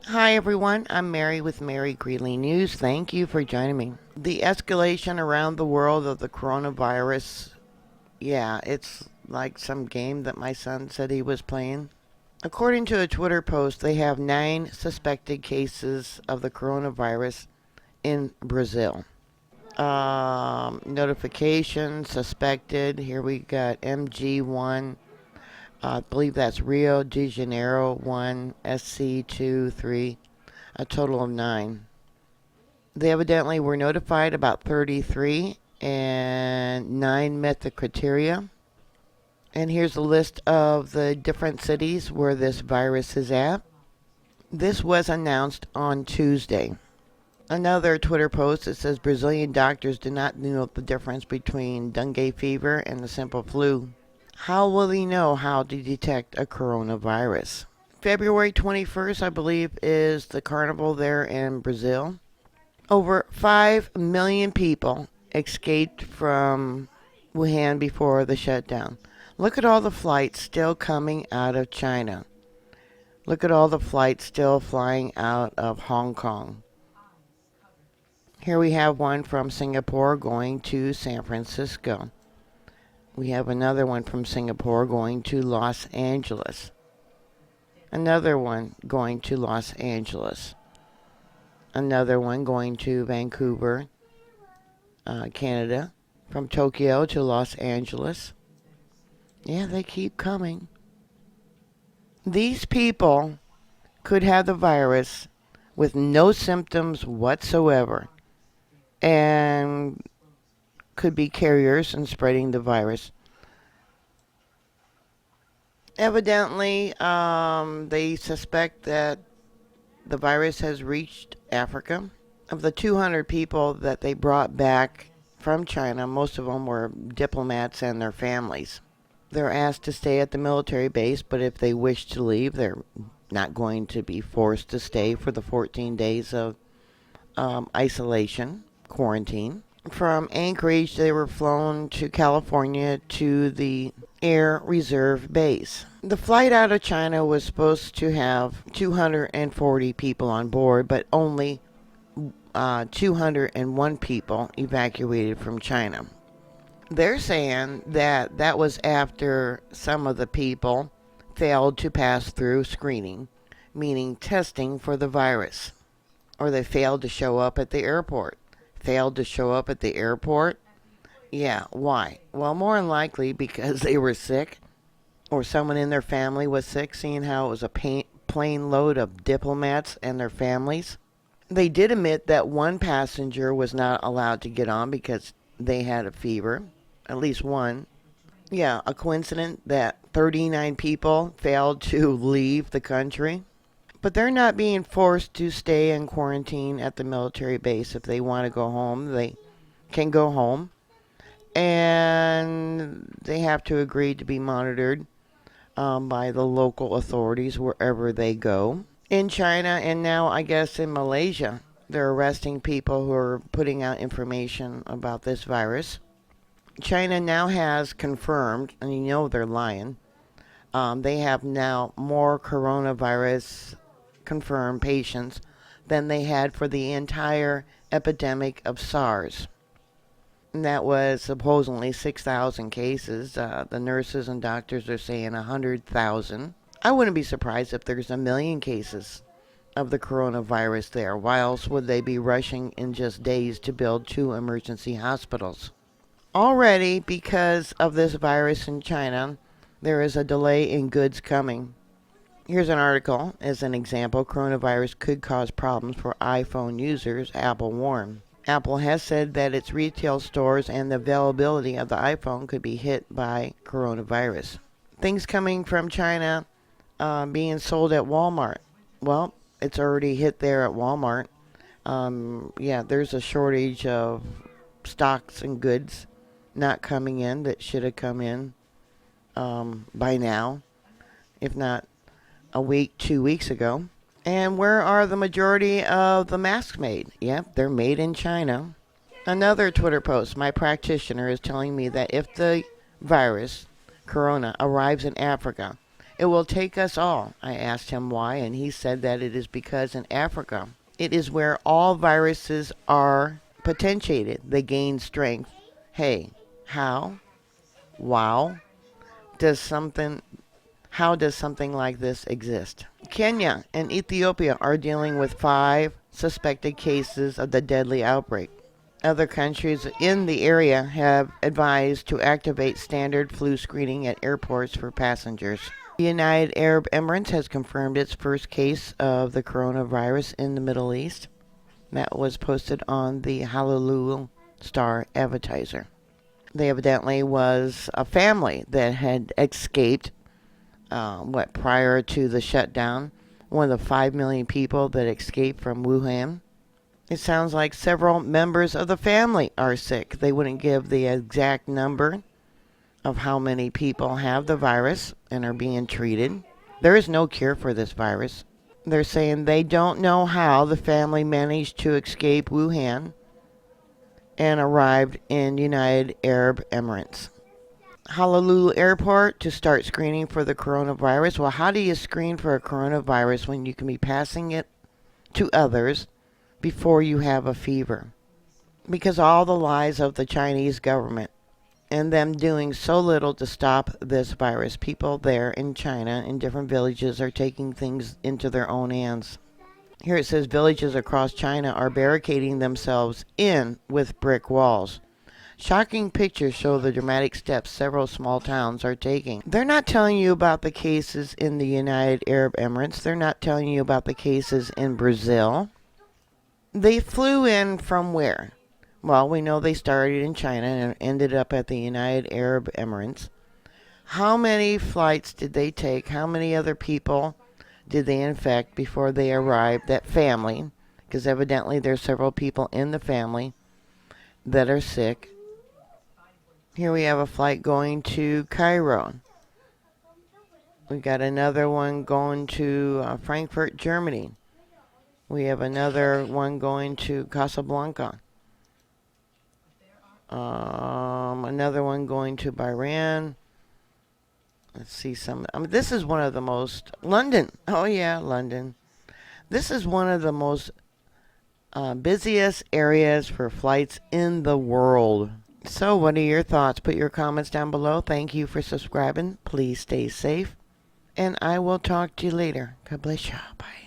Hi everyone, I'm Mary with Mary Greeley News. Thank you for joining me. The escalation around the world of the coronavirus, yeah, it's like some game that my son said he was playing. According to a Twitter post, they have 9 suspected cases of the coronavirus in Brazil. Notification suspected. Here we got MG1. I believe that's Rio de Janeiro 1, SC2, 3, a total of 9. They evidently were notified about 33 and 9 met the criteria. And here's a list of the different cities where this virus is at. This was announced on Tuesday. Another Twitter post that says Brazilian doctors do not know the difference between dengue fever and the simple flu. How will they know how to detect a coronavirus? February 21st, I believe, is the carnival there in Brazil. Over 5 million people escaped from Wuhan before the shutdown. Look at all the flights still coming out of China. Look at all the flights still flying out of Hong Kong. Here we have one from Singapore going to San Francisco. We have another one from Singapore going to Los Angeles. Another one going to Los Angeles. Another one going to Vancouver, Canada. From Tokyo to Los Angeles. Yeah, they keep coming. These people could have the virus with no symptoms whatsoever and could be carriers and spreading the virus. Evidently, they suspect that the virus has reached Africa. Of the 200 people that they brought back from China, most of them were diplomats and their families. They're asked to stay at the military base, but if they wish to leave, they're not going to be forced to stay for the 14 days of isolation, quarantine. From Anchorage, they were flown to California to the Air Reserve Base. The flight out of China was supposed to have 240 people on board, but only 201 people evacuated from China. They're saying that that was after some of the people failed to pass through screening, meaning testing for the virus, or they failed to show up at the airport. Failed to show up at the airport? Yeah, why? Well, more than likely because they were sick or someone in their family was sick, seeing how it was a plane load of diplomats and their families. They did admit that one passenger was not allowed to get on because they had a fever, at least one. Yeah, a coincidence that 39 people failed to leave the country. But they're not being forced to stay in quarantine at the military base. If they want to go home, they can go home. And they have to agree to be monitored by the local authorities wherever they go. In China and now, I guess, in Malaysia, they're arresting people who are putting out information about this virus. China now has confirmed, and you know they're lying, they have now more coronavirus confirmed patients than they had for the entire epidemic of SARS. And that was supposedly 6,000 cases. The nurses and doctors are saying 100,000. I wouldn't be surprised if there's 1 million cases of the coronavirus there. Why else would they be rushing in just days to build 2 emergency hospitals? Already, because of this virus in China, there is a delay in goods coming. Here's an article as an example. Coronavirus could cause problems for iPhone users, Apple warned. Apple has said that its retail stores and the availability of the iPhone could be hit by coronavirus. Things coming from China being sold at Walmart. Well, it's already hit there at Walmart. Yeah, there's a shortage of stocks and goods not coming in that should have come in by now, if not a week, 2 weeks ago. And where are the majority of the masks made? Yep, they're made in China. Another Twitter post. My practitioner is telling me that if the virus, corona, arrives in Africa, It will take us all. I asked him why, and he said that it is because in Africa, it is where all viruses are potentiated. They gain strength. Hey, how? Wow. Does something How does something like this exist? Kenya and Ethiopia are dealing with 5 suspected cases of the deadly outbreak. Other countries in the area have advised to activate standard flu screening at airports for passengers. The United Arab Emirates has confirmed its first case of the coronavirus in the Middle East. That was posted on the Honolulu Star Advertiser. They evidently was a family that had escaped prior to the shutdown, one of the 5 million people that escaped from Wuhan. It sounds like several members of the family are sick. They wouldn't give the exact number of how many people have the virus and are being treated. There is no cure for this virus. They're saying they don't know how the family managed to escape Wuhan and arrived in United Arab Emirates. Honolulu Airport to start screening for the coronavirus. Well, how do you screen for a coronavirus when you can be passing it to others before you have a fever? Because all the lies of the Chinese government and them doing so little to stop this virus. People there in China in different villages are taking things into their own hands. Here it says villages across China are barricading themselves in with brick walls. Shocking pictures show the dramatic steps several small towns are taking. They're not telling you about the cases in the United Arab Emirates. They're not telling you about the cases in Brazil. They flew in from where? Well, we know they started in China and ended up at the United Arab Emirates. How many flights did they take? How many other people did they infect before they arrived? That family, because evidently there's several people in the family that are sick. Here we have a flight going to Cairo. We got another one going to Frankfurt, Germany. We have another one going to Casablanca. Another one going to Bahrain. Let's see some. This is one of the most London. Oh yeah, London. This is one of the most busiest areas for flights in the world. So what are your thoughts? Put your comments down below. Thank you for subscribing. Please stay safe. And I will talk to you later. God bless you. Bye.